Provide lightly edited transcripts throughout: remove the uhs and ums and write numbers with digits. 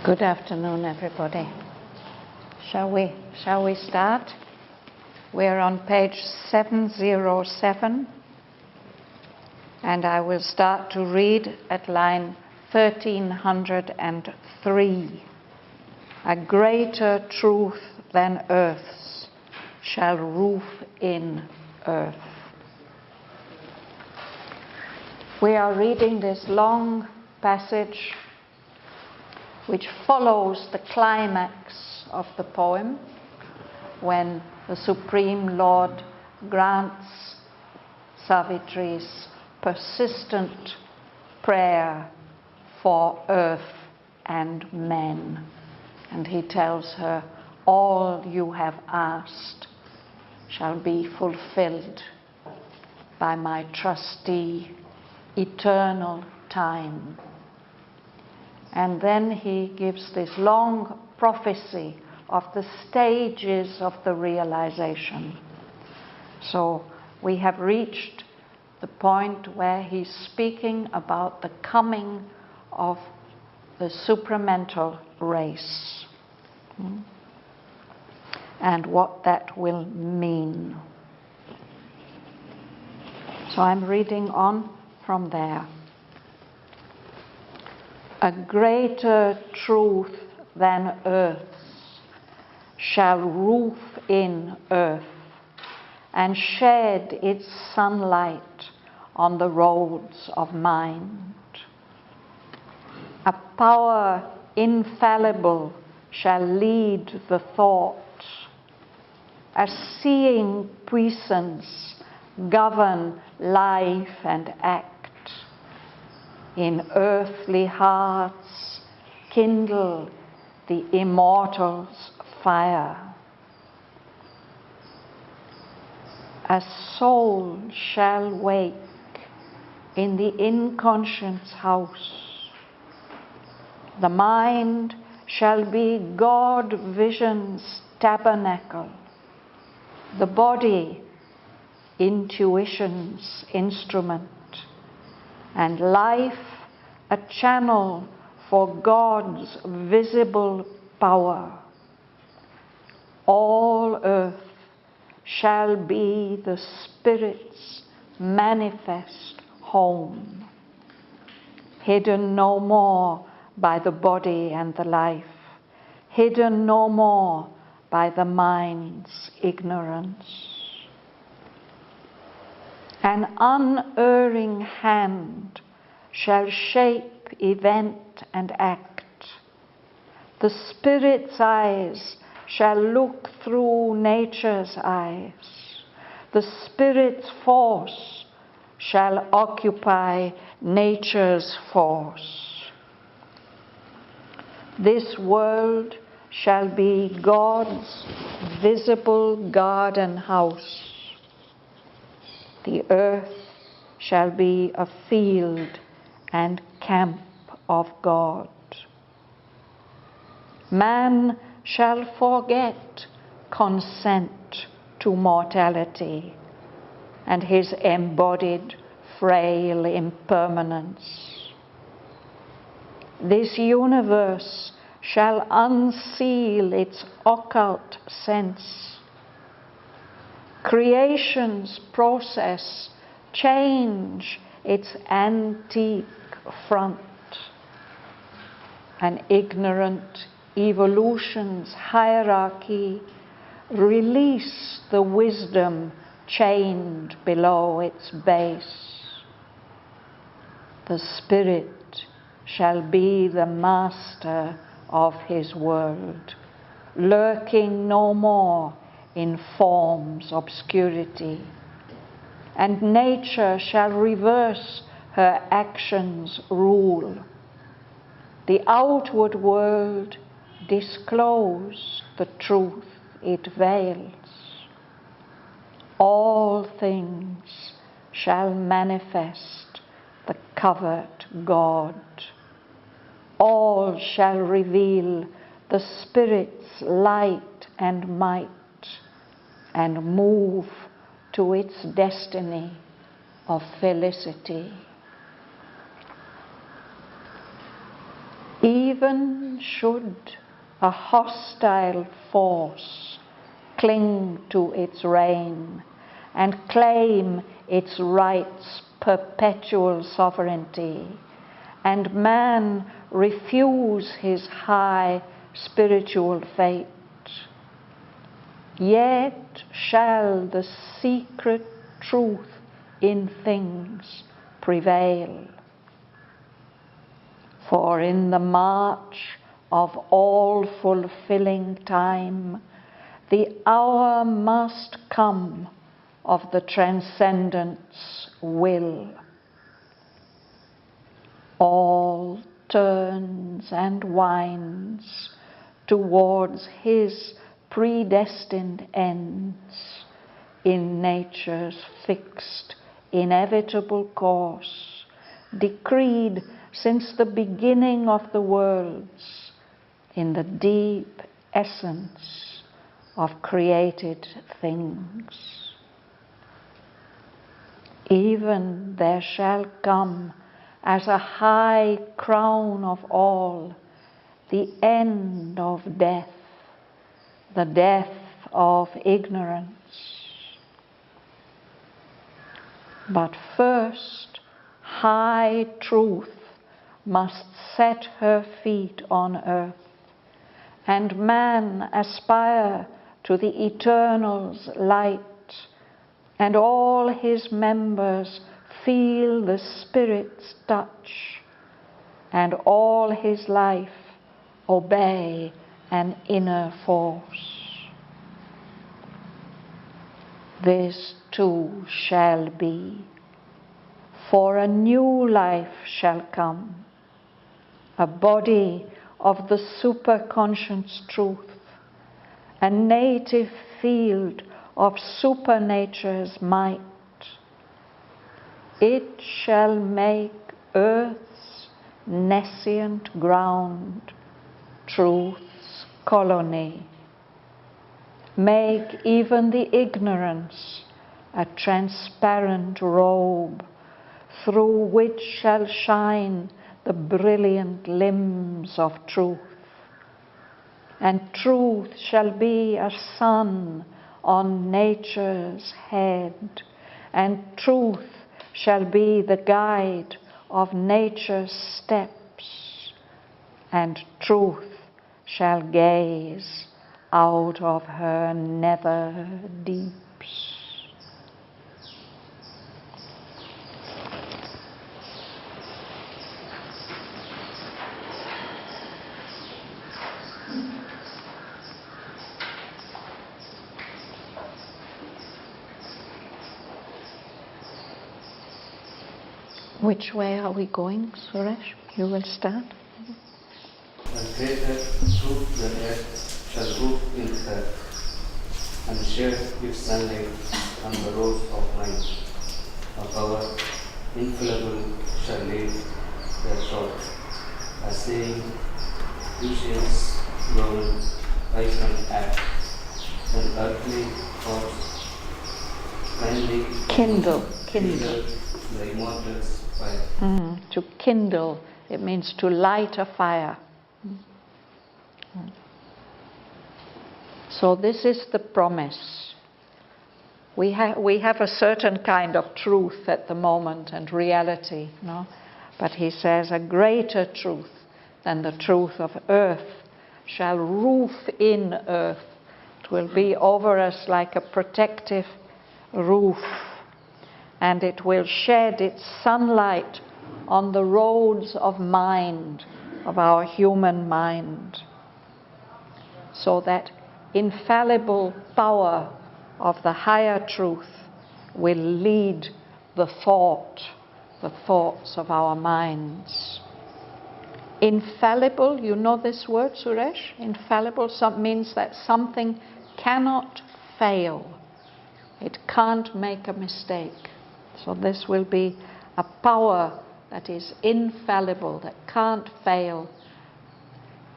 Good afternoon, everybody. Shall we start? We're on page 707, and I will start to read at line 1303. A greater truth than earth's shall roof in earth. We are reading this long passage which follows the climax of the poem, when the Supreme Lord grants Savitri's persistent prayer for earth and men. And he tells her, all you have asked shall be fulfilled by my trustee, eternal time. And then he gives this long prophecy of the stages of the realization. So we have reached the point where he's speaking about the coming of the supramental race and what that will mean. So I'm reading on from there. A greater truth than earth's shall roof in earth and shed its sunlight on the roads of mind. A power infallible shall lead the thought. A seeing puissance govern life and act. In earthly hearts kindle the Immortal's fire. A soul shall wake in the Inconscient's house. The mind shall be God vision's tabernacle. The body intuition's instrument. And life a channel for God's visible power. All earth shall be the Spirit's manifest home, hidden no more by the body and the life, hidden no more by the mind's ignorance. An unerring hand shall shape event and act. The Spirit's eyes shall look through nature's eyes. The Spirit's force shall occupy nature's force. This world shall be God's visible garden house. The earth shall be a field and camp of God. Man shall forget consent to mortality and his embodied frail impermanence. This universe shall unseal its occult sense. Creation's process change its antique front. An ignorant evolution's hierarchy release the wisdom chained below its base. The Spirit shall be the master of his world, lurking no more in form's obscurity, and nature shall reverse her actions' rule. The outward world disclose the truth it veils. All things shall manifest the covered God. All shall reveal the Spirit's light and might, and move to its destiny of felicity. Even should a hostile force cling to its reign and claim its rights' perpetual sovereignty, and man refuse his high spiritual fate, yet shall the secret truth in things prevail. For in the march of all-fulfilling time, the hour must come of the transcendent's will. All turns and winds towards his predestined ends in nature's fixed, inevitable course, decreed since the beginning of the worlds in the deep essence of created things. Even there shall come as a high crown of all the end of death, the death of ignorance. But first, high truth must set her feet on earth, and man aspire to the eternal's light, and all his members feel the Spirit's touch, and all his life obey an inner force. This too shall be, for a new life shall come, a body of the superconscious truth, a native field of supernature's might. It shall make earth's nescient ground truth's colony, make even the ignorance a transparent robe through which shall shine the brilliant limbs of truth. And truth shall be a sun on nature's head, and truth shall be the guide of nature's steps, and truth shall gaze out of her nether deeps. Which way are we going, Suresh? You will start. A greater truth than earth shall root in her, and shed its sunlight on the roads of mind. A power infallible shall lead their thought, a saying, Puissance, grown, I can act, and earthly thoughts, kindly Kindle. the Immortal's fire. To kindle, it means to light a fire. So this is the promise. We have a certain kind of truth at the moment and reality, no? But he says a greater truth than the truth of earth shall roof in earth. It will be over us like a protective roof, and it will shed its sunlight on the roads of mind, of our human mind, so that infallible power of the higher truth will lead the thoughts of our minds. Infallible, you know this word, Suresh? Infallible means that something cannot fail. It can't make a mistake. So this will be a power that is infallible, that can't fail,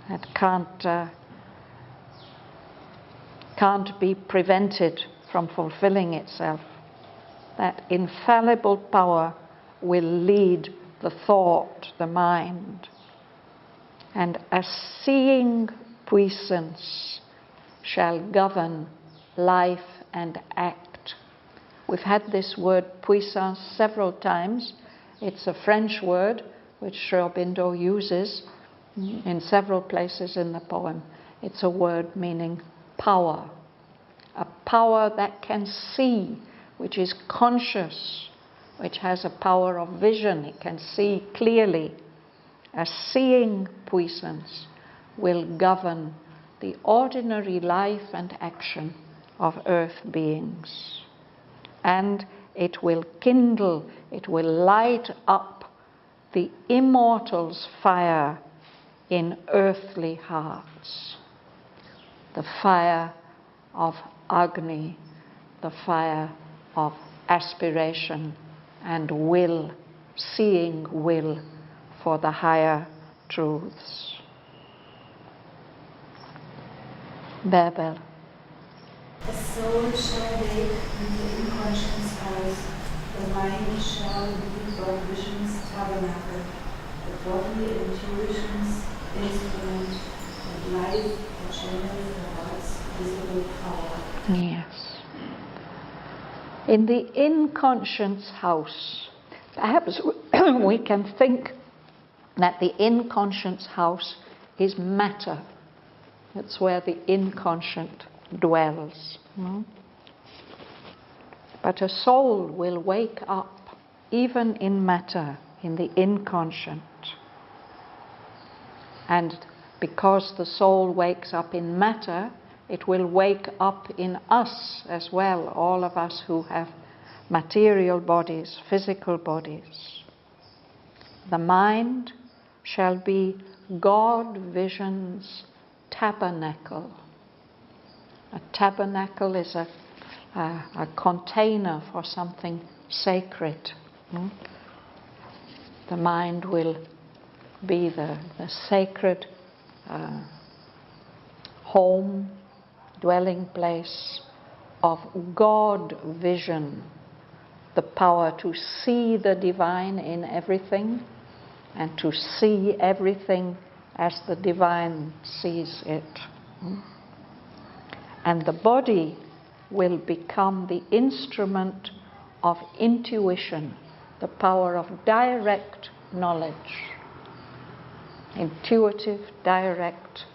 that can't be prevented from fulfilling itself. That infallible power will lead the thought, the mind. And a seeing puissance shall govern life and act. We've had this word puissance several times. It's a French word which Aurobindo uses in several places in the poem. It's a word meaning power. A power that can see, which is conscious, which has a power of vision. It can see clearly. A seeing puissance will govern the ordinary life and action of earth beings. And it will kindle, it will light up the immortal's fire in earthly hearts. The fire of Agni, the fire of aspiration and will, seeing will for the higher truths. Babel. The soul shall wake in the inconscient's house, the mind shall be for vision's tabernacle, the body intuition's instrument, and life a channel for God's visible power. Yes. In the inconscient's house, perhaps we can think that the inconscient's house is matter. That's where the inconscient dwells. But a soul will wake up even in matter, in the inconscient. And because the soul wakes up in matter, it will wake up in us as well, all of us who have material bodies, physical bodies. The mind shall be God vision's tabernacle. A tabernacle is a container for something sacred. The mind will be the sacred home, dwelling place of God vision, the power to see the divine in everything and to see everything as the divine sees it. And the body will become the instrument of intuition, the power of direct knowledge, intuitive, direct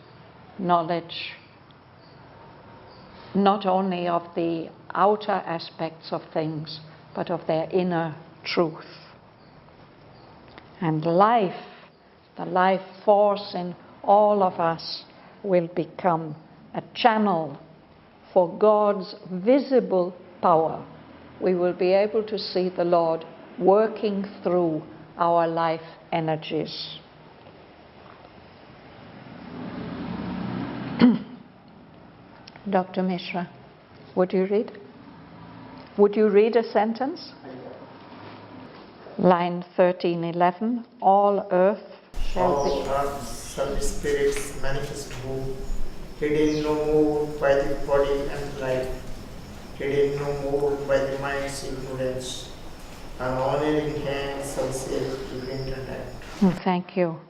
knowledge, not only of the outer aspects of things, but of their inner truth. And life, the life force in all of us, will become a channel for God's visible power. We will be able to see the Lord working through our life energies. Dr. Mishra, would you read? Would you read a sentence? Line 1311, all earth shall be spirits manifest who, hidden no more by the body and life, hidden no more by the mind's ignorance, an unerring hand shall save to wind and act. Thank you.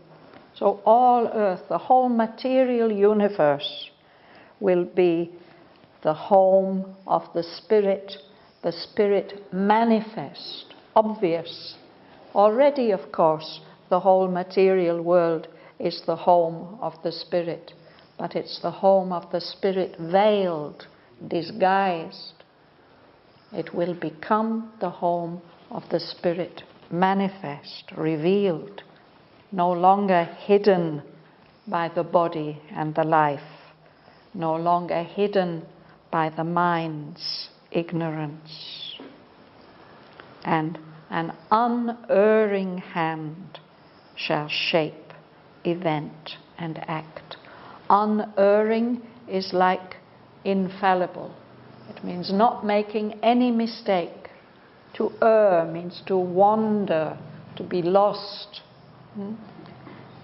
So all earth, the whole material universe, will be the home of the Spirit manifest, obvious. Already, of course, the whole material world is the home of the Spirit, but it's the home of the Spirit veiled, disguised. It will become the home of the Spirit manifest, revealed, no longer hidden by the body and the life, no longer hidden by the mind's ignorance. And an unerring hand shall shape, event, and act. Unerring is like infallible. It means not making any mistake. To err means to wander, to be lost.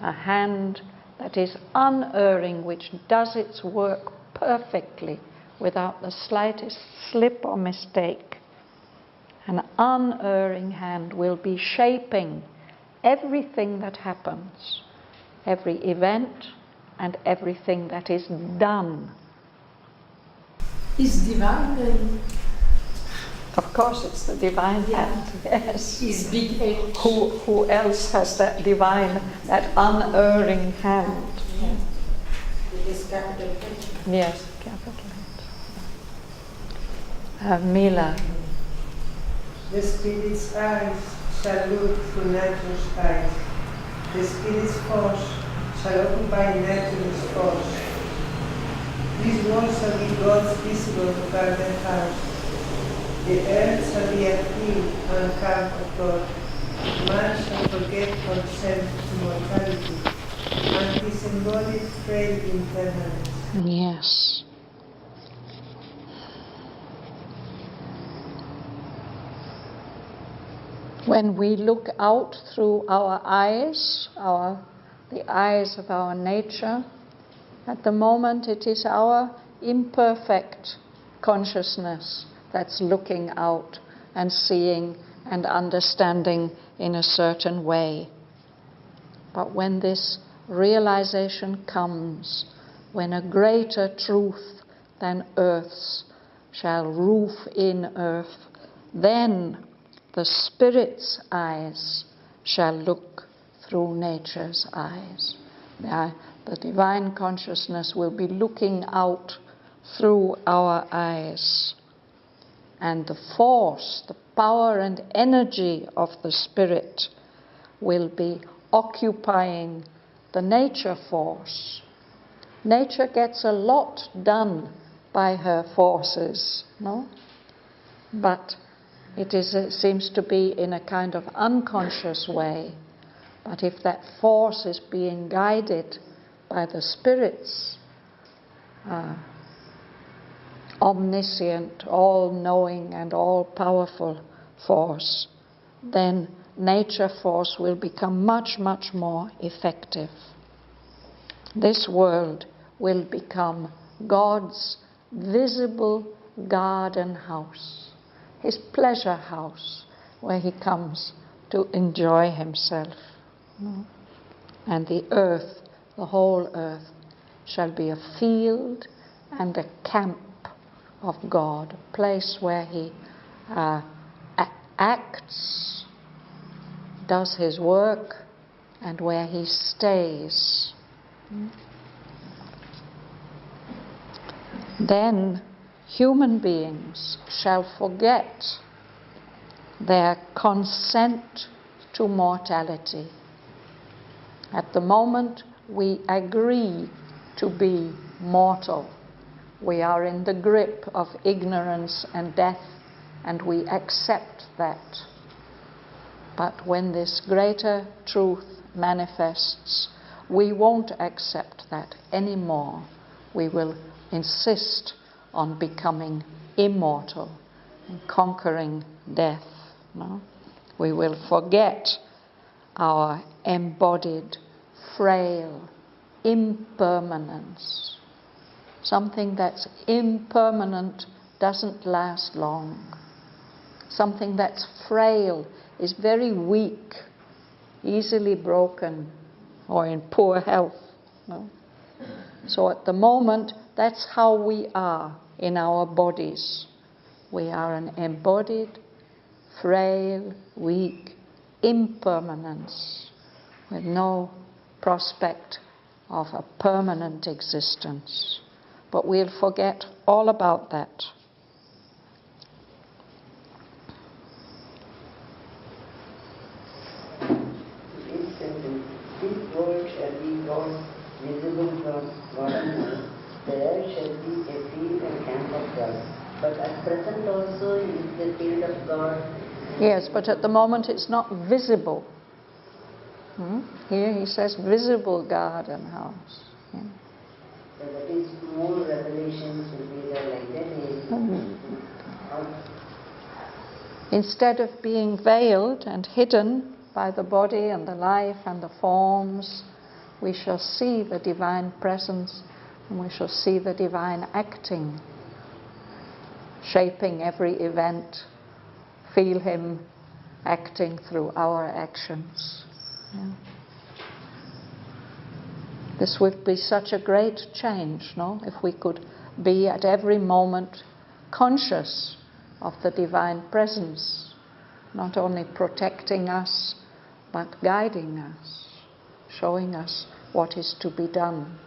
A hand that is unerring, which does its work perfectly without the slightest slip or mistake. An unerring hand will be shaping everything that happens every event and everything that is done. Is divine then? Of course, it's the divine hand. Yes. Is big H. Who else has that divine, that unerring hand? It is capital H. Yes, capital H. Mila. The Spirit's eyes shall look through nature's eyes. The Spirit's force shall occupy nature's force. These walls shall be God's visible garden house. The earth shall be a free and calm of God. Man shall forget himself to mortality, and his embodied frail impermanence. Yes. When we look out through our eyes, the eyes of our nature, at the moment it is our imperfect consciousness that's looking out and seeing and understanding in a certain way. But when this realization comes, when a greater truth than earth's shall roof in earth, then the Spirit's eyes shall look through nature's eyes. The divine consciousness will be looking out through our eyes. And the force, the power and energy of the Spirit will be occupying the nature force. Nature gets a lot done by her forces, no? But it seems to be in a kind of unconscious way. But if that force is being guided by the Spirit's omniscient, all-knowing and all-powerful force, then nature force will become much, much more effective. This world will become God's visible garden house, his pleasure house, where he comes to enjoy himself. And the earth, the whole earth, shall be a field and a camp of God, a place where he acts, does his work, and where he stays. Then human beings shall forget their consent to mortality. At the moment we agree to be mortal. We are in the grip of ignorance and death, and we accept that. But when this greater truth manifests, we won't accept that anymore. We will insist on becoming immortal and conquering death. No? We will forget our embodied, frail impermanence. Something that's impermanent doesn't last long. Something that's frail is very weak, easily broken, or in poor health. No? So at the moment, that's how we are in our bodies. We are an embodied, frail, weak impermanence with no prospect of a permanent existence. But we'll forget all about that. This world shall be God's visible garden. There shall be a field and camp of God. But at present also is the field of God. Yes, but at the moment it's not visible. Here he says visible garden house. Yeah. So that is more revelations will be there like that. Instead of being veiled and hidden by the body and the life and the forms, we shall see the divine presence and we shall see the divine acting, shaping every event, feel him acting through our actions. Yeah. This would be such a great change, no? If we could be at every moment conscious of the divine presence, not only protecting us, but guiding us, showing us what is to be done.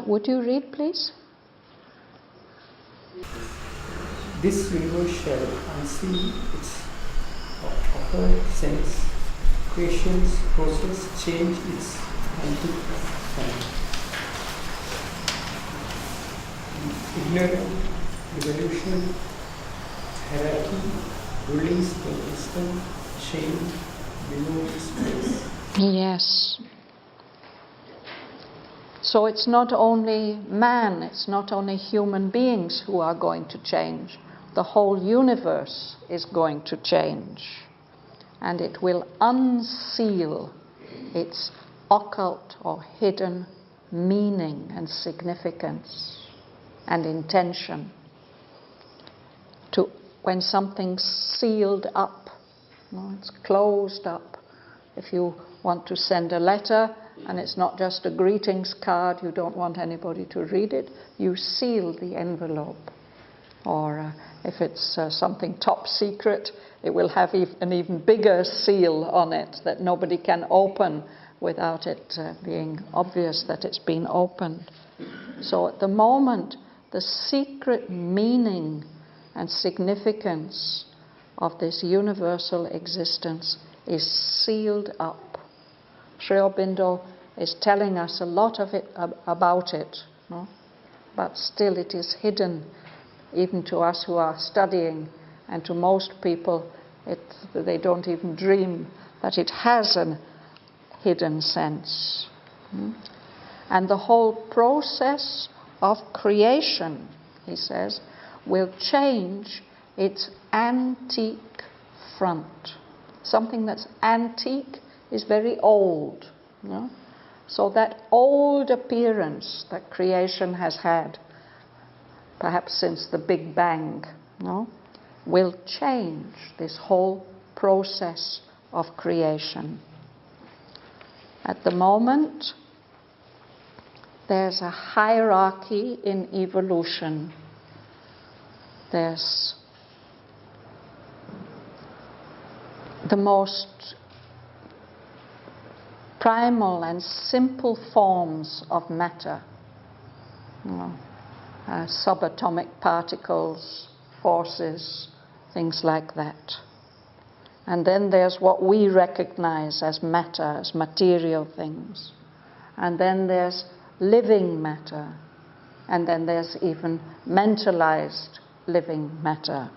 Would you read, please? This universe shall unsee its upper sense, creation's process change its antique time. Ignorant evolution, hierarchy, release the wisdom, chain below space. Yes. So it's not only man, it's not only human beings who are going to change. The whole universe is going to change. And it will unseal its occult or hidden meaning and significance and intention. When something's sealed up, it's closed up. If you want to send a letter and it's not just a greetings card, you don't want anybody to read it, you seal the envelope. Or if it's something top secret, it will have an even bigger seal on it that nobody can open without it being obvious that it's been opened. So at the moment, the secret meaning and significance of this universal existence is sealed up. Sri Aurobindo is telling us a lot of it about it, no? But still it is hidden, even to us who are studying, and to most people they don't even dream that it has a hidden sense. And the whole process of creation, he says, will change its antique front. Something that's antique is very old. No? So that old appearance that creation has had, perhaps since the Big Bang, no, will change this whole process of creation. At the moment, there's a hierarchy in evolution. There's the most primal and simple forms of matter, subatomic particles, forces, things like that. And then there's what we recognize as matter, as material things. And then there's living matter. And then there's even mentalized living matter.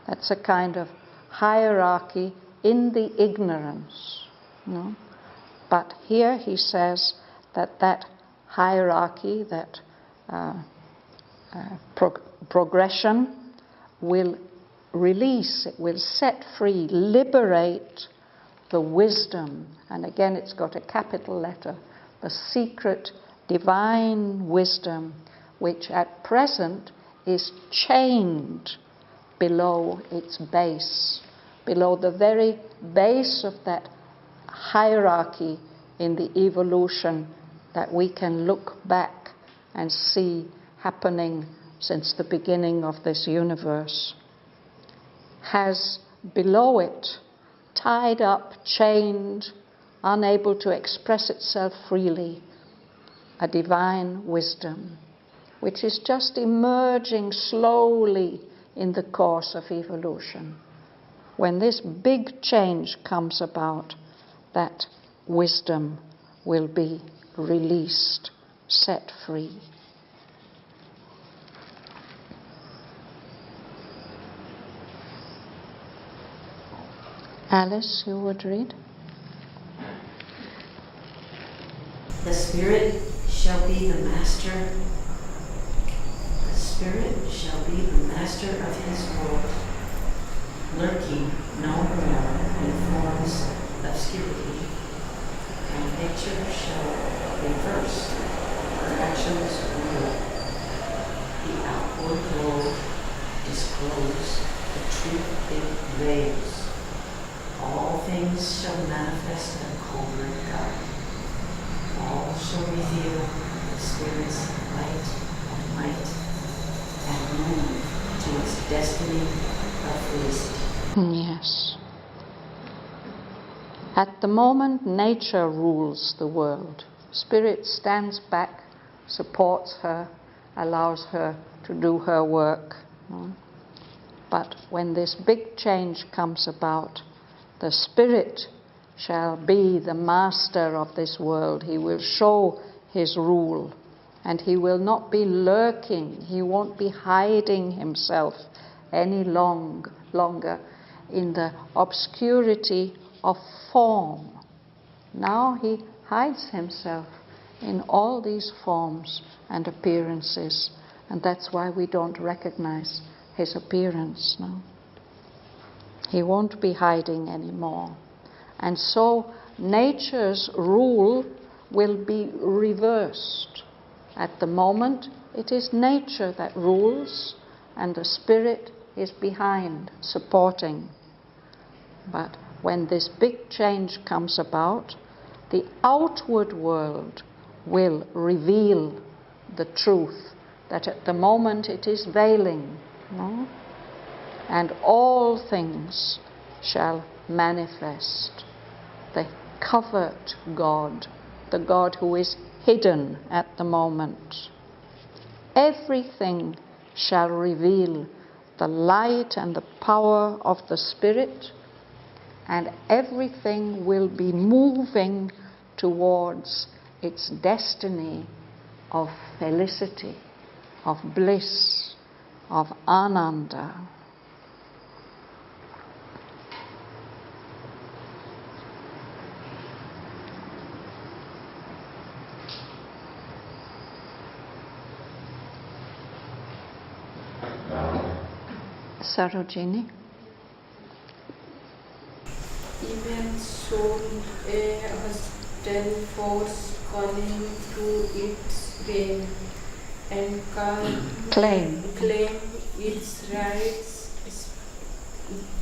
That's a kind of hierarchy in the ignorance. But here he says that hierarchy, that progression will release, it will set free, liberate the wisdom. And again, it's got a capital letter, the secret divine wisdom, which at present is chained below its base, below the very base of that hierarchy in the evolution that we can look back and see happening since the beginning of this universe, has below it, tied up, chained, unable to express itself freely, a divine wisdom, which is just emerging slowly in the course of evolution. When this big change comes about, that wisdom will be released, set free. Alice, you would read? The Spirit shall be the master. The Spirit shall be the master of his world, lurking no more in forms obscurity, and nature shall reverse her actions rule. The outward glow disclose the truth it veils. All things shall manifest the covert God. All shall reveal the Spirit's light and might and move to its destiny of felicity. Yes. At the moment, nature rules the world. Spirit stands back, supports her, allows her to do her work. But when this big change comes about, the Spirit shall be the master of this world. He will show his rule, and he will not be lurking. He won't be hiding himself any longer in the obscurity of form. Now he hides himself in all these forms and appearances, and that's why we don't recognize his appearance now. He won't be hiding anymore. And so nature's rule will be reversed. At the moment, it is nature that rules, and the Spirit is behind, supporting. But when this big change comes about, the outward world will reveal the truth that at the moment it is veiling. No? And all things shall manifest the covert God, the God who is hidden at the moment. Everything shall reveal the light and the power of the Spirit, and everything will be moving towards its destiny of felicity, of bliss, of ananda. Sarojini. Even soul a hostile force calling to its reign and claim its rights,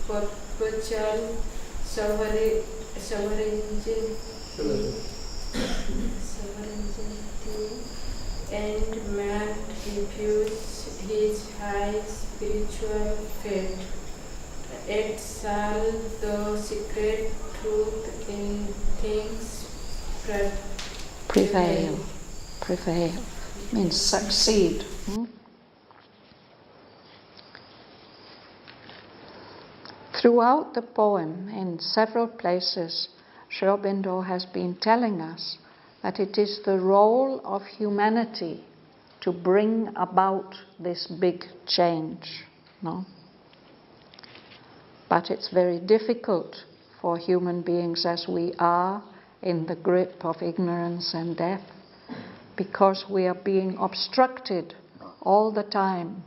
perpetual sovereignty, and man refuse his high spiritual fate. It shall the secret truth in things prevail means succeed. Throughout the poem, in several places, Aurobindo has been telling us that it is the role of humanity to bring about this big change. No? But it's very difficult for human beings as we are in the grip of ignorance and death, because we are being obstructed all the time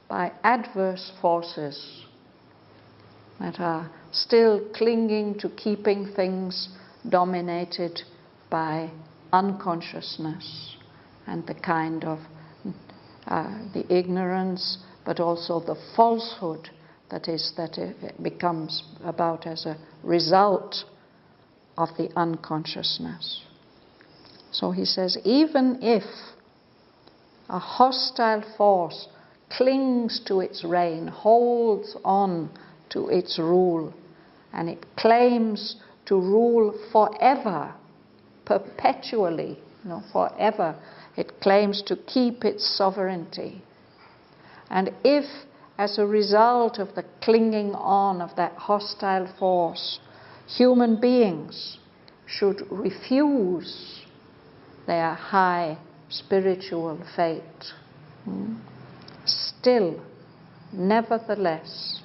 by adverse forces that are still clinging to keeping things dominated by unconsciousness and the kind of the ignorance, but also the falsehood that it becomes about as a result of the unconsciousness. So he says, even if a hostile force clings to its reign, holds on to its rule, and it claims to rule forever, perpetually, forever, it claims to keep its sovereignty. And if, as a result of the clinging on of that hostile force, human beings should refuse their high spiritual fate, still, nevertheless,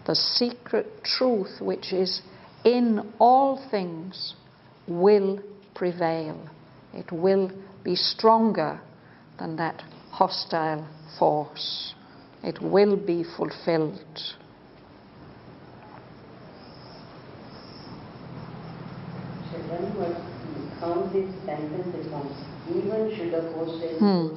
the secret truth which is in all things will prevail. It will be stronger than that hostile force. It will be fulfilled. How this sentence becomes, even should a hostile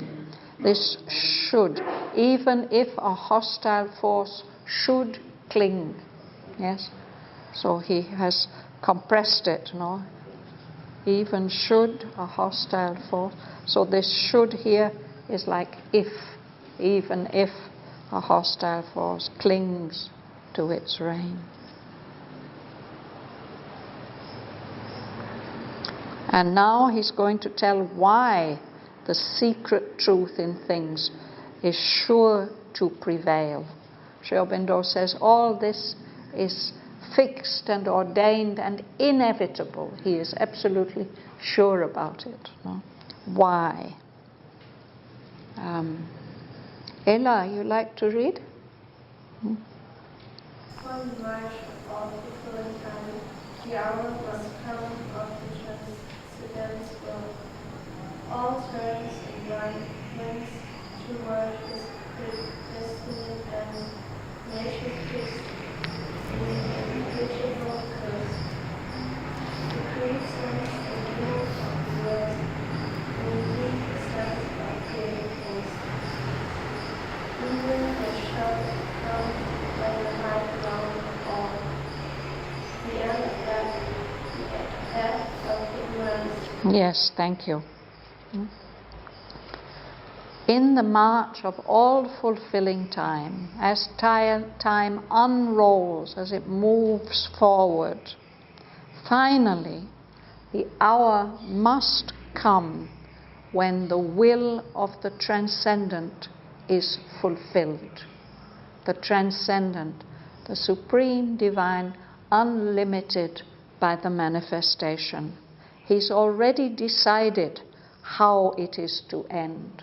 This should, even if a hostile force should cling, yes, So he has compressed it, Even should a hostile force. So this should here is like if, even if a hostile force clings to its reign. And now he's going to tell why the secret truth in things is sure to prevail. Aurobindo says all this is fixed and ordained and inevitable. He is absolutely sure about it. Why? Ella, you like to read? On the march of the filling time, the hour must come of the transcendent will. All turns and windings toward his destiny and nature fixed in the invisible curse. The creations and rules of the world will lead the sense of creative force. Even the shout come by the high ground of all. The end of that, the death of ignorance. Yes, thank you. In the march of all fulfilling time, as time unrolls, as it moves forward, finally the hour must come when the will of the transcendent is fulfilled. The transcendent, the supreme divine, unlimited by the manifestation. He's already decided how it is to end,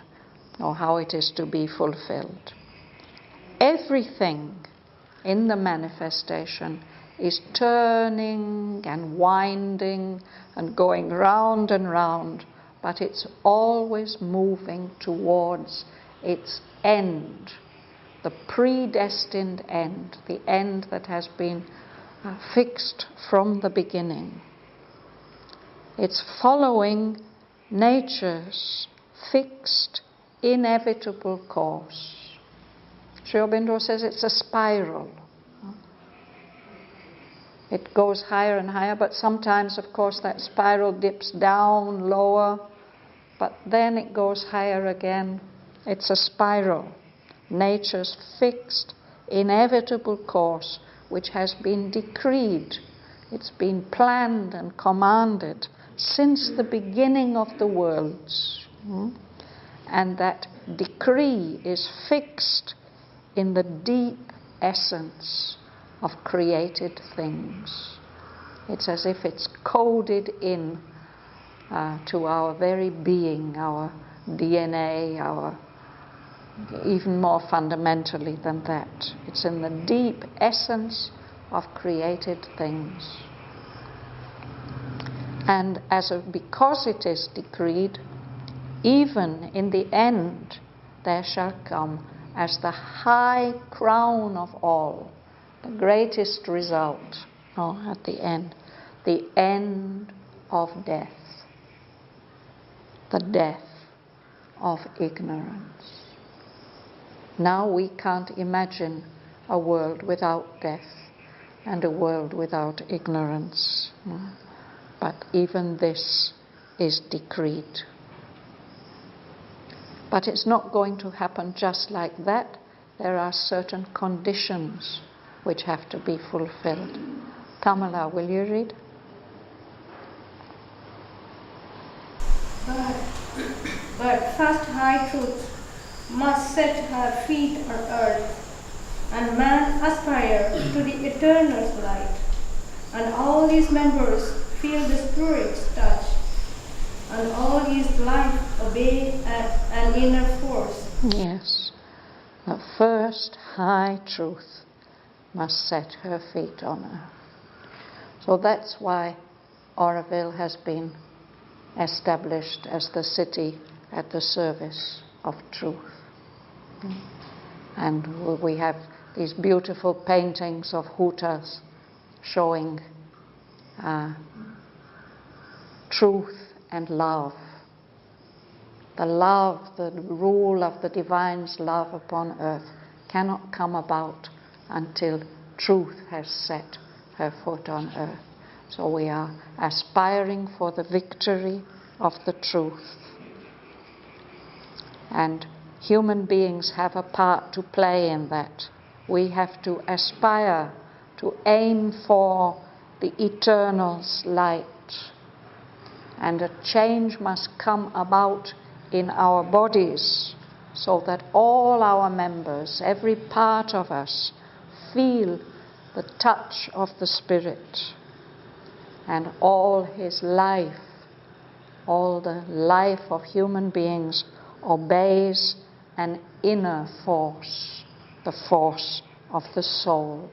or how it is to be fulfilled. Everything in the manifestation is turning and winding and going round and round, but it's always moving towards its end, the predestined end, the end that has been fixed from the beginning. It's following nature's fixed, inevitable course. Aurobindo says it's a spiral. It goes higher and higher, but sometimes, of course, that spiral dips down lower, but then it goes higher again. It's a spiral. Nature's fixed, inevitable course, which has been decreed. It's been planned and commanded since the beginning of the worlds. And that decree is fixed in the deep essence of created things. It's as if it's coded in to our very being, our DNA, our even more fundamentally than that. It's in the deep essence of created things. And because it is decreed, even in the end there shall come as the high crown of all, the greatest result, at the end of death, the death of ignorance. Now we can't imagine a world without death and a world without ignorance. But even this is decreed. But it's not going to happen just like that. There are certain conditions which have to be fulfilled. Kamala, will you read? But first high truth must set her feet on earth, and man aspire to the eternal light, and all his members feel the Spirit's touch, and all his life obey an inner force. Yes. The first high truth must set her feet on earth. So that's why Auroville has been established as the city at the service of truth. And we have these beautiful paintings of hutas showing truth and love. The love, the rule of the divine's love upon earth cannot come about until truth has set her foot on earth. So we are aspiring for the victory of the truth. And human beings have a part to play in that. We have to aspire to aim for the eternal's light. And a change must come about in our bodies so that all our members, every part of us, feel the touch of the Spirit. And all his life, all the life of human beings obeys an inner force, the force of the soul.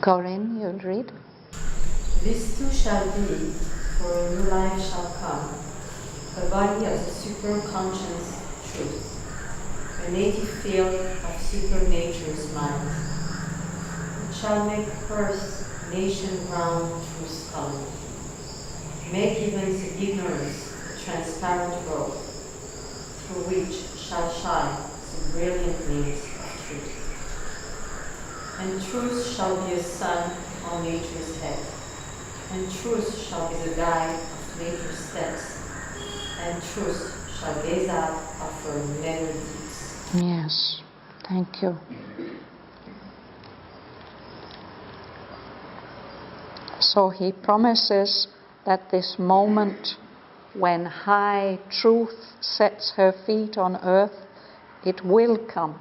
Corinne, you'll read. This too shall be, for a new life shall come, the body of the super-conscious truth, a native field of supernature's mind. It shall make earth, nation ground through skull, make even ignorance a transparent robe, through which shall shine the brilliant beams of truth. And truth shall be a sun on nature's head, and truth shall be the guide of nature's steps, and truth shall gaze out of her nether deeps. Yes, thank you. So he promises that this moment when high truth sets her feet on earth, it will come.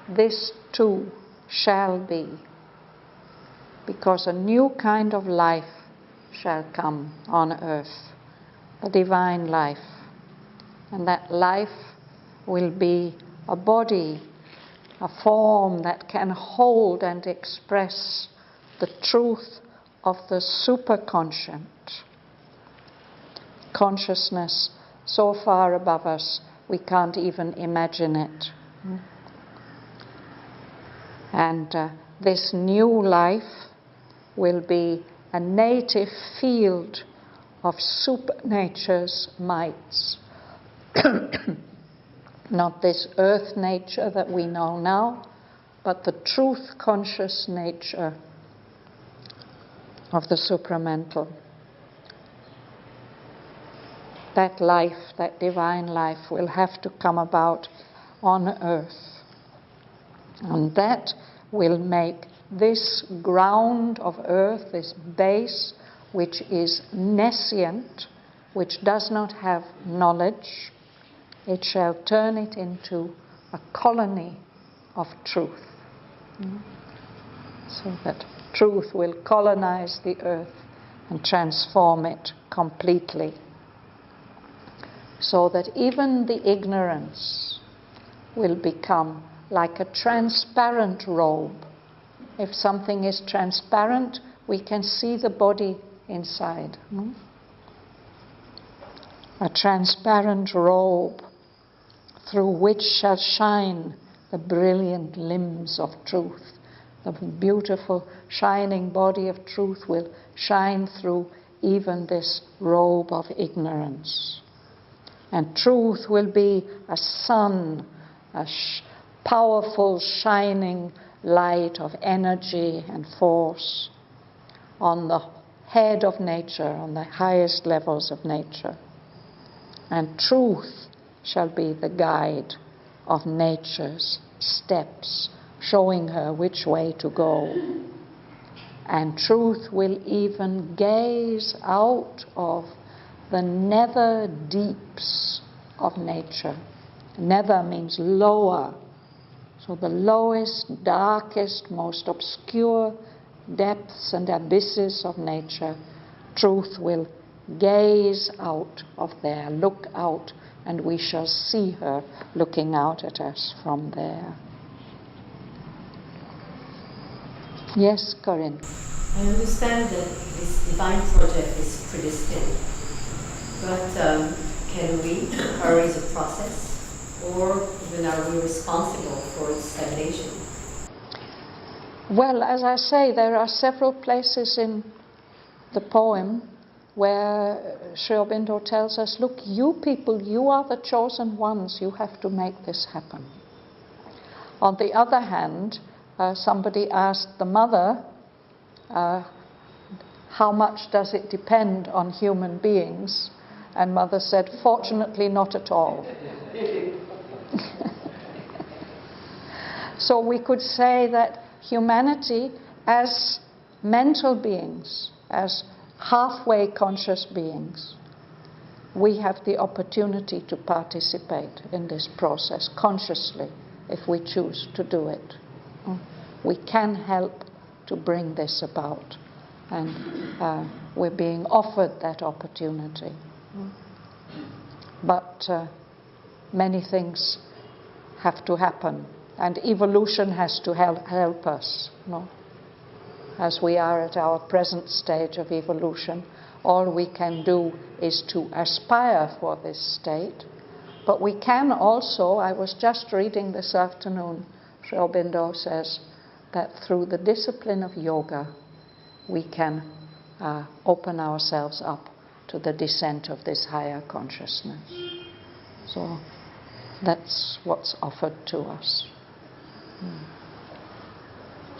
This too shall be, because a new kind of life shall come on earth, the divine life. And that life will be a body, a form that can hold and express the truth of the superconscient. Consciousness so far above us, we can't even imagine it. And this new life will be a native field of supernature's mights. Not this earth nature that we know now, but the truth conscious nature of the supramental. That life, that divine life, will have to come about on earth. And that will make this ground of earth, this base, which is nescient, which does not have knowledge, it shall turn it into a colony of truth. So that truth will colonize the earth and transform it completely. So that even the ignorance will become like a transparent robe. If something is transparent, we can see the body inside. A transparent robe through which shall shine the brilliant limbs of truth. The beautiful shining body of truth will shine through even this robe of ignorance. And truth will be a sun, a powerful shining light of energy and force on the head of nature, on the highest levels of nature. And truth shall be the guide of nature's steps, showing her which way to go. And truth will even gaze out of the nether deeps of nature. Nether means lower. So the lowest, darkest, most obscure depths and abysses of nature, truth will gaze out of there, look out, and we shall see her looking out at us from there. Yes, Corinne. I understand that this divine project is predestined, but can we hurry the process? Or even are we responsible for its stagnation? Well, as I say, there are several places in the poem where Sri Aurobindo tells us, look, you people, you are the chosen ones, you have to make this happen. On the other hand, somebody asked the mother, how much does it depend on human beings? And mother said, fortunately not at all. So we could say that humanity, as mental beings, as halfway conscious beings, we have the opportunity to participate in this process consciously if we choose to do it. We can help to bring this about, and we're being offered that opportunity. But many things have to happen, and evolution has to help us. As we are at our present stage of evolution, all we can do is to aspire for this state. But we can also, I was just reading this afternoon, Sri Aurobindo says that through the discipline of yoga, we can open ourselves up to the descent of this higher consciousness. So that's what's offered to us.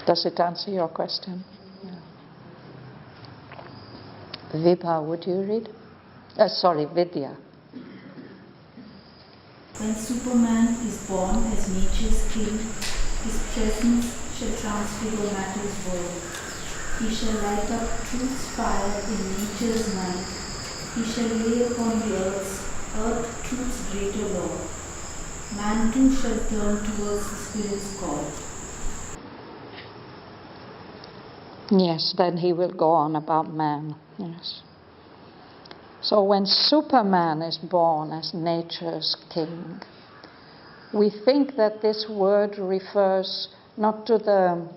Does it answer your question? Yeah. Vibha, would you read? Vidya. When Superman is born as nature's king, his presence shall transfigure matter's world. He shall light up truth's fire in nature's night. He shall lay upon the earth truth's greater law. Man too shall turn towards the Spirit's call. Yes, then he will go on about man. Yes. So when Superman is born as nature's king, we think that this word refers not to the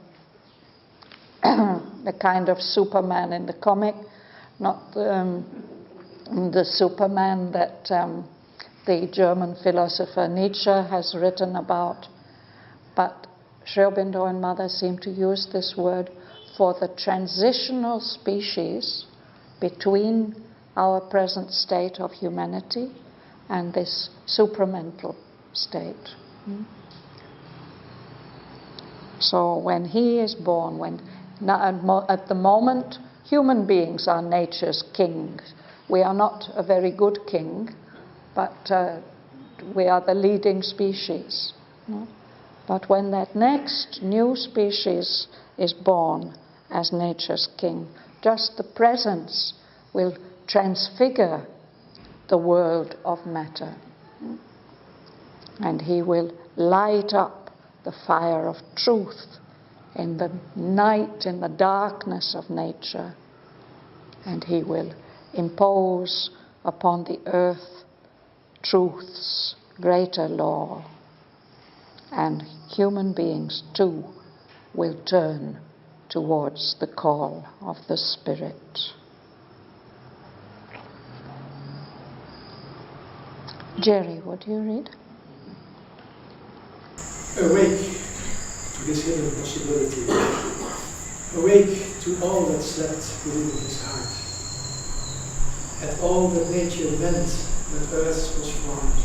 kind of Superman in the comic, not the Superman that the German philosopher Nietzsche has written about, but Sri Aurobindo and Mother seem to use this word for the transitional species between our present state of humanity and this supramental state. So when he is born, at the moment, human beings are nature's kings. We are not a very good king, but we are the leading species. But when that next new species is born as nature's king, just the presence will transfigure the world of matter. And he will light up the fire of truth in the night, in the darkness of nature. And he will impose upon the earth truth's greater law. And human beings too will turn towards the call of the Spirit. Jerry, would you read? Awake to this hidden possibility. Awake to all that slept within his heart. At all that nature meant when earth was formed.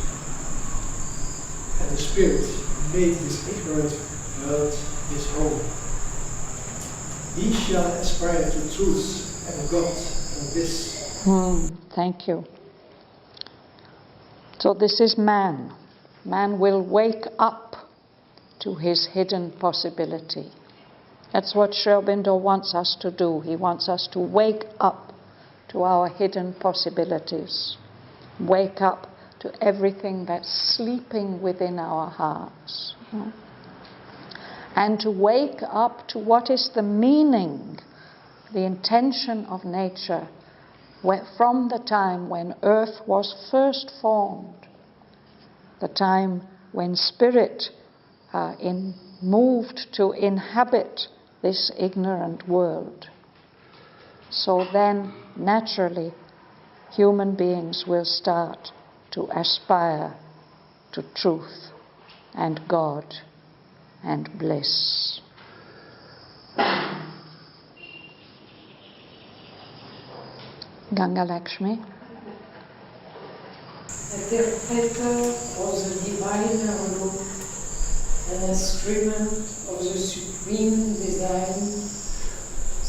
And the Spirit made this ignorant world his home. He shall aspire to truth and God and this. Thank you. So this is man. Man will wake up to his hidden possibility. That's what Sri Aurobindo wants us to do. He wants us to wake up to our hidden possibilities. Wake up to everything that's sleeping within our hearts. And to wake up to what is the meaning, the intention of nature from the time when earth was first formed, the time when Spirit moved to inhabit this ignorant world. So then, naturally, human beings will start to aspire to truth and God and bliss. Ganga Lakshmi. Interpreter of the divine law, an instrument of the supreme design,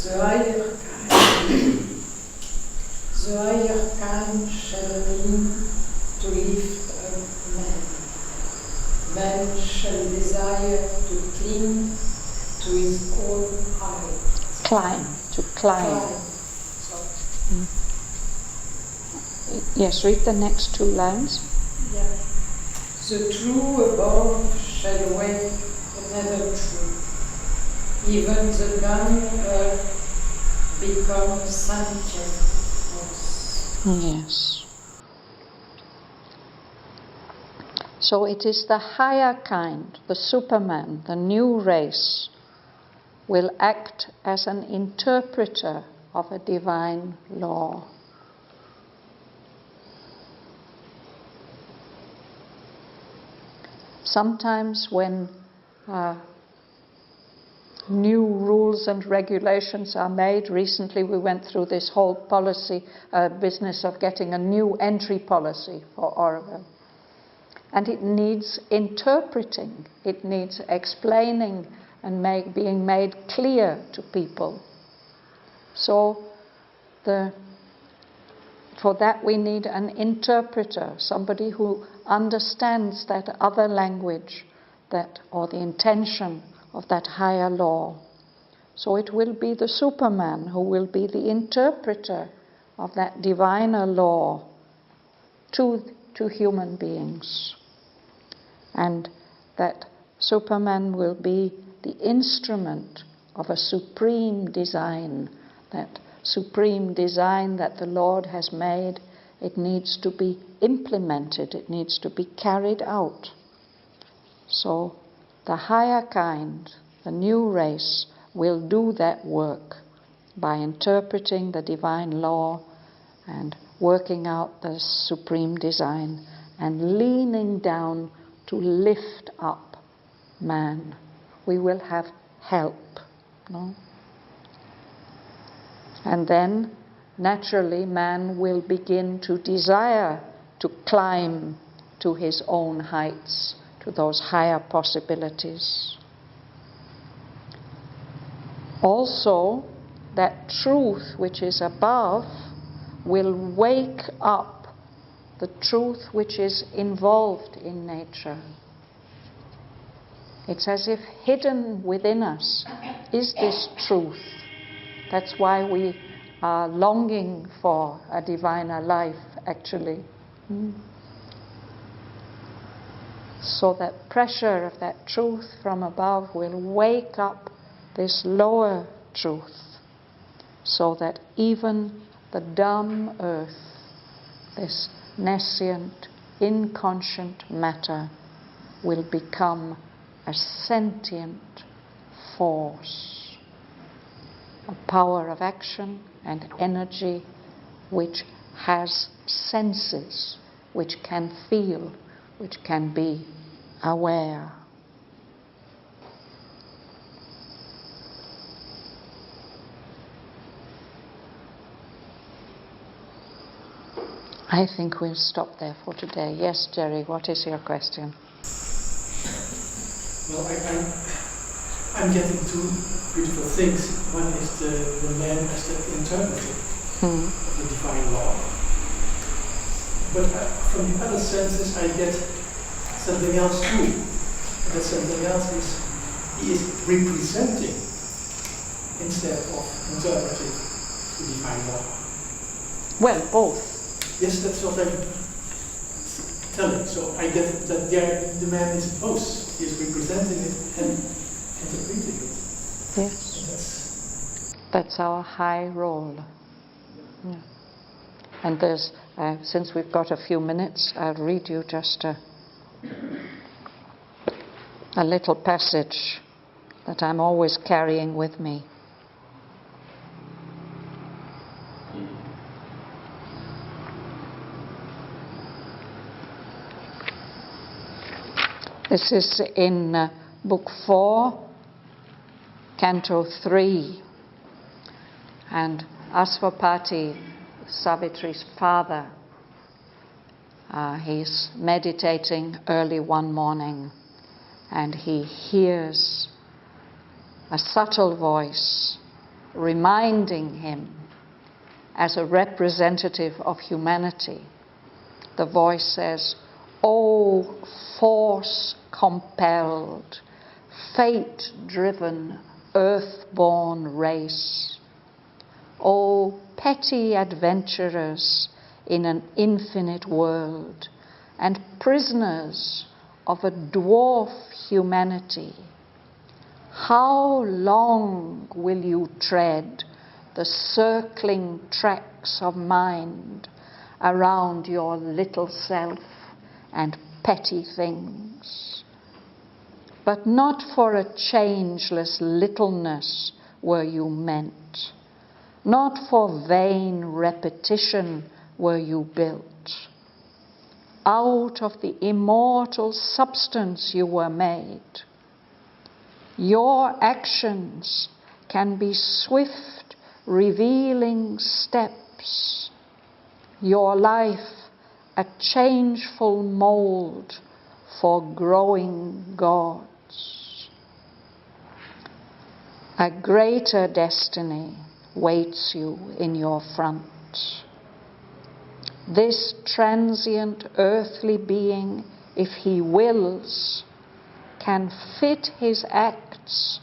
the higher kind shall aim to lift up man. Man shall desire to cling to his own height. Climb, to climb. Yes, read the next two lines. Yeah. The true above shall awake another true. Even the dumb earth become sentient force. Yes. So it is the higher kind, the Superman, the new race, will act as an interpreter of a divine law. Sometimes when new rules and regulations are made, recently we went through this whole policy, business of getting a new entry policy for Auroville. And it needs interpreting, it needs explaining and being made clear to people. So for that we need an interpreter, somebody who understands that other language, or the intention of that higher law. So it will be the Superman who will be the interpreter of that diviner law to human beings. And that Superman will be the instrument of a supreme design, that supreme design that the Lord has made. It needs to be implemented, it needs to be carried out. So the higher kind, the new race, will do that work by interpreting the divine law and working out the supreme design and leaning down to lift up man. We will have help, no? And then naturally man will begin to desire to climb to his own heights, to those higher possibilities. Also, that truth which is above will wake up the truth which is involved in nature. It's as if hidden within us is this truth. That's why we are longing for a diviner life, actually. So that pressure of that truth from above will wake up this lower truth, so that even the dumb earth, this nescient, inconscient matter, will become a sentient force, a power of action and energy which has senses, which can feel, which can be aware. I think we'll stop there for today. Yes, Jerry, what is your question? Well, I'm getting two beautiful things. One is the man as the interpreter of the divine law. But from the other senses, I get something else too. And that something else is he is representing instead of interpreting the divine law. Well, both. Yes, that's what I'm telling. So I get that the man is both. He is representing it and interpreting it. Yes. That's our high role. Yeah. And there's, since we've got a few minutes, I'll read you just a little passage that I'm always carrying with me. This is in Book 4, Canto 3. And Asvapati Savitri's father. He's meditating early one morning and he hears a subtle voice reminding him, as a representative of humanity, the voice says, "O force-compelled, fate-driven, earth-born race, O petty adventurers in an infinite world, and prisoners of a dwarf humanity, how long will you tread the circling tracks of mind around your little self and petty things? But not for a changeless littleness were you meant, not for vain repetition were you built. Out of the immortal substance you were made. Your actions can be swift, revealing steps. Your life a changeful mold for growing gods. A greater destiny waits you in your front. This transient earthly being, if he wills, can fit his acts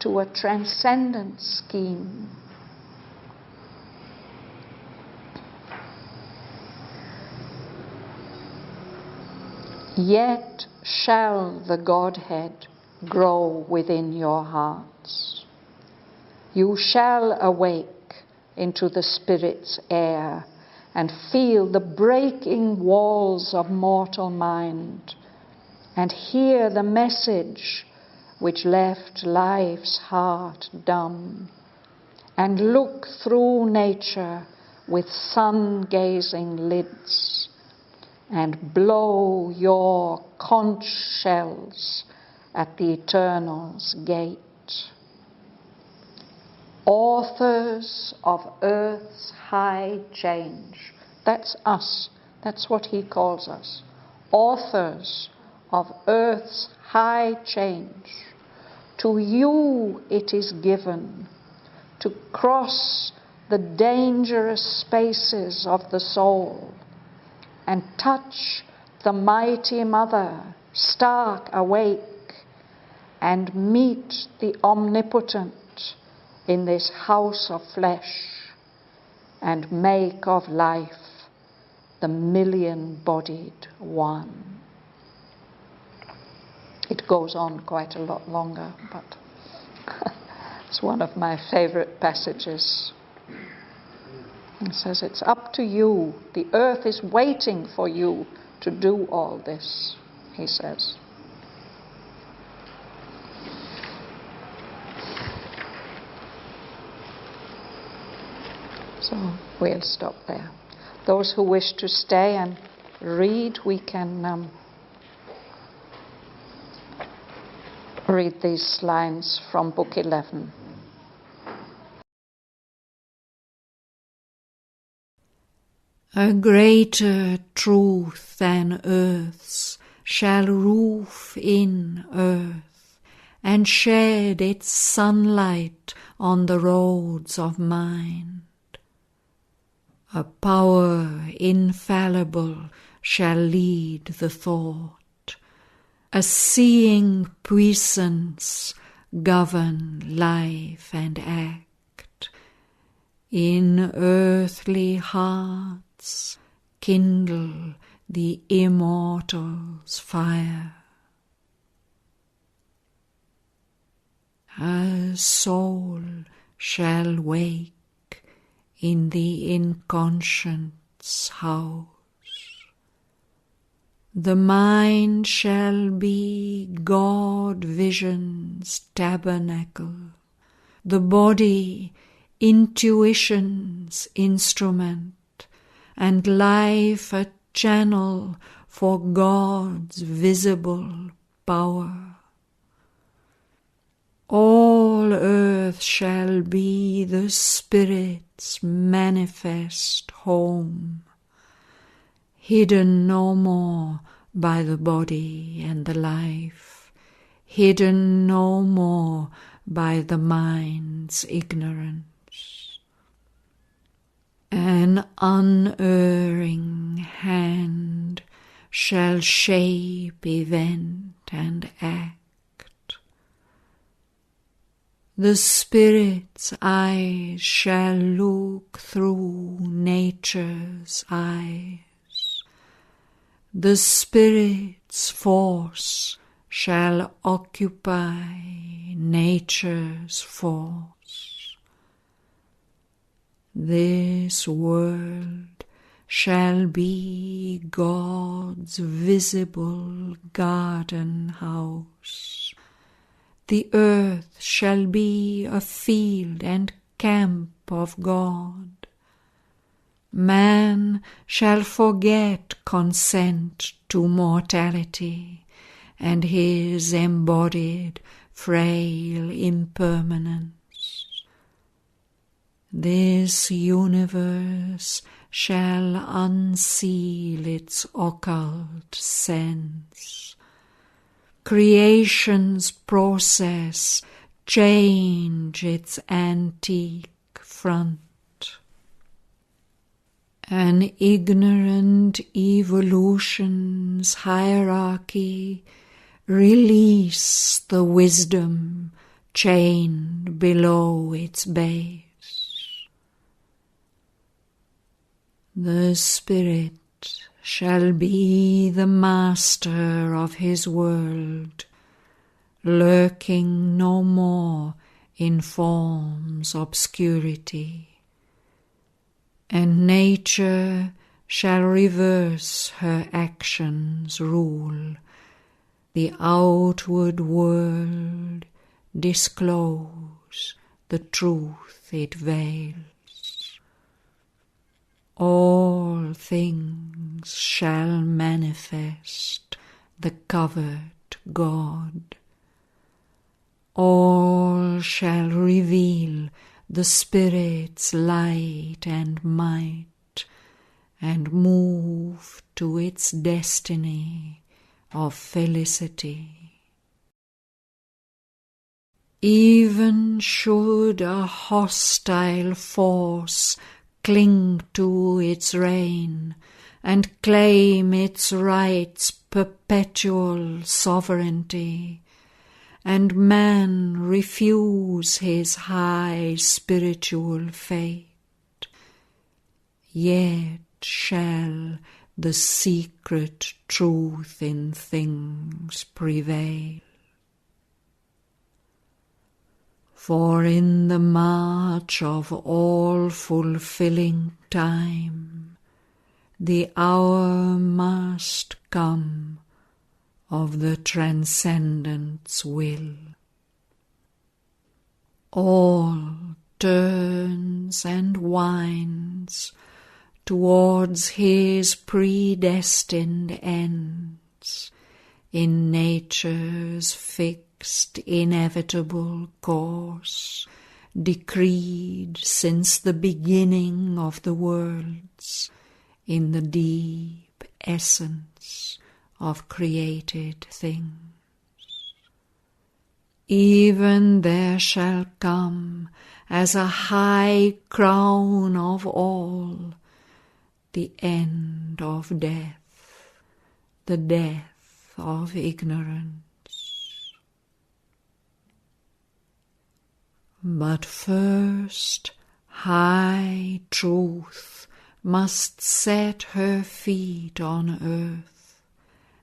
to a transcendent scheme. Yet shall the Godhead grow within your hearts. You shall awake into the Spirit's air and feel the breaking walls of mortal mind, and hear the message which left life's heart dumb, and look through nature with sun-gazing lids, and blow your conch shells at the Eternal's gate. Authors of earth's high change. That's us. That's what he calls us. Authors of earth's high change. To you it is given to cross the dangerous spaces of the soul and touch the mighty mother, stark awake, and meet the omnipotent in this house of flesh, and make of life the million-bodied one. It goes on quite a lot longer, but it's one of my favorite passages. It says, it's up to you. The earth is waiting for you to do all this, he says. So we'll stop there. Those who wish to stay and read, we can read these lines from Book 11. A greater truth than earth's shall roof in earth, and shed its sunlight on the roads of mind. A power infallible shall lead the thought, a seeing puissance govern life and act. In earthly hearts kindle the Immortal's fire. A soul shall wake in the Inconscient's house. The mind shall be God vision's tabernacle, the body intuition's instrument, and life a channel for God's visible power. All earth shall be the Spirit's manifest home, hidden no more by the body and the life, hidden no more by the mind's ignorance. An unerring hand shall shape event and act. The Spirit's eyes shall look through nature's eyes. The Spirit's force shall occupy nature's force. This world shall be God's visible garden house. The earth shall be a field and camp of God. Man shall forget consent to mortality and his embodied frail impermanence. This universe shall unseal its occult sense. Creation's process change its antique front. An ignorant evolution's hierarchy release the wisdom chained below its base. The Spirit shall be the master of his world, lurking no more in form's obscurity. And nature shall reverse her actions' rule, the outward world disclose the truth it veils. All things shall manifest the covered God. All shall reveal the Spirit's light and might, and move to its destiny of felicity. Even should a hostile force cling to its reign and claim its right's perpetual sovereignty, and man refuse his high spiritual fate, yet shall the secret truth in things prevail. For in the march of all-fulfilling time, the hour must come of the Transcendent's will. All turns and winds towards his predestined ends in nature's fixed inevitable course, decreed since the beginning of the worlds in the deep essence of created things. Even there shall come as a high crown of all the end of death, the death of ignorance. But first high truth must set her feet on earth,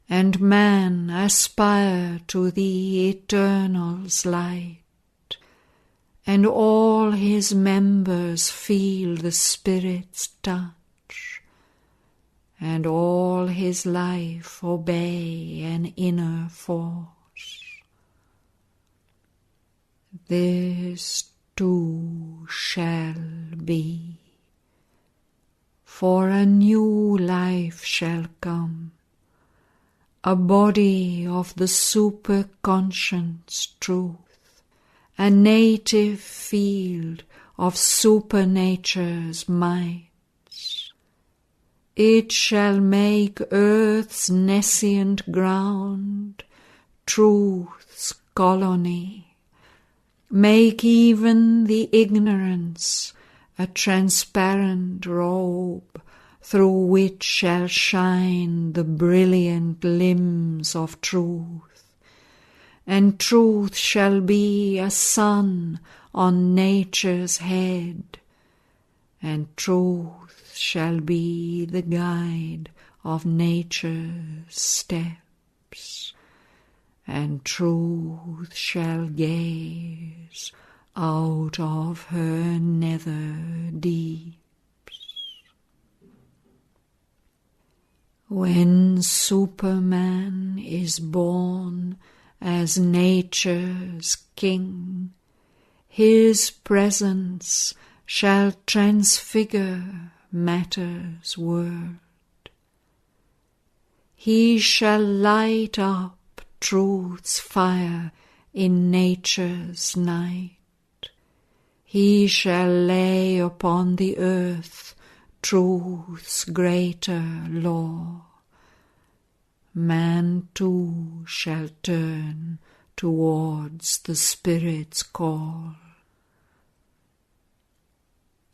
and man aspire to the Eternal's light, and all his members feel the Spirit's touch, and all his life obey an inner force. This too shall be, for a new life shall come, a body of the superconscious truth, a native field of supernature's mights. It shall make earth's nescient ground truth's colony, make even the ignorance a transparent robe through which shall shine the brilliant limbs of truth, and truth shall be a sun on nature's head, and truth shall be the guide of nature's steps, and truth shall gaze out of her nether deeps. When Superman is born as nature's king, his presence shall transfigure matter's world. He shall light up truth's fire in nature's night. He shall lay upon the earth truth's greater law. Man too shall turn towards the Spirit's call.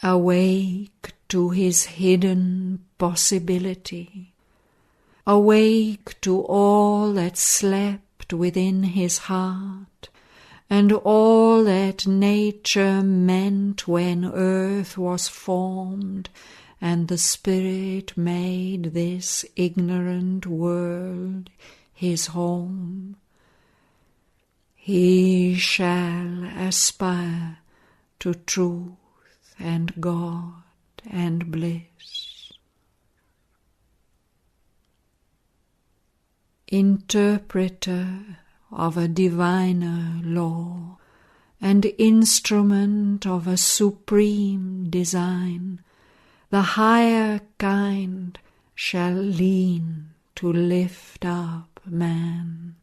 Awake to his hidden possibility. Awake to all that slept within his heart, and all that nature meant when earth was formed, and the Spirit made this ignorant world his home. He shall aspire to truth and God and bliss. Interpreter of a diviner law, and instrument of a supreme design, the higher kind shall lean to lift up man.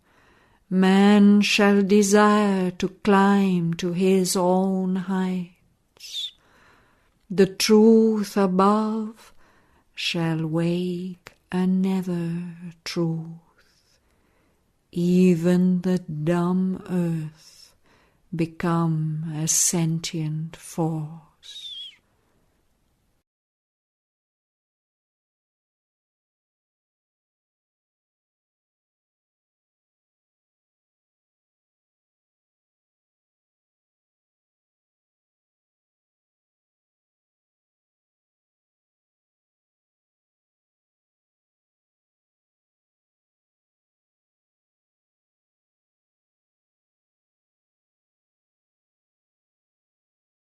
Man shall desire to climb to his own heights. The truth above shall wake a nether truth. Even the dumb earth become a sentient force.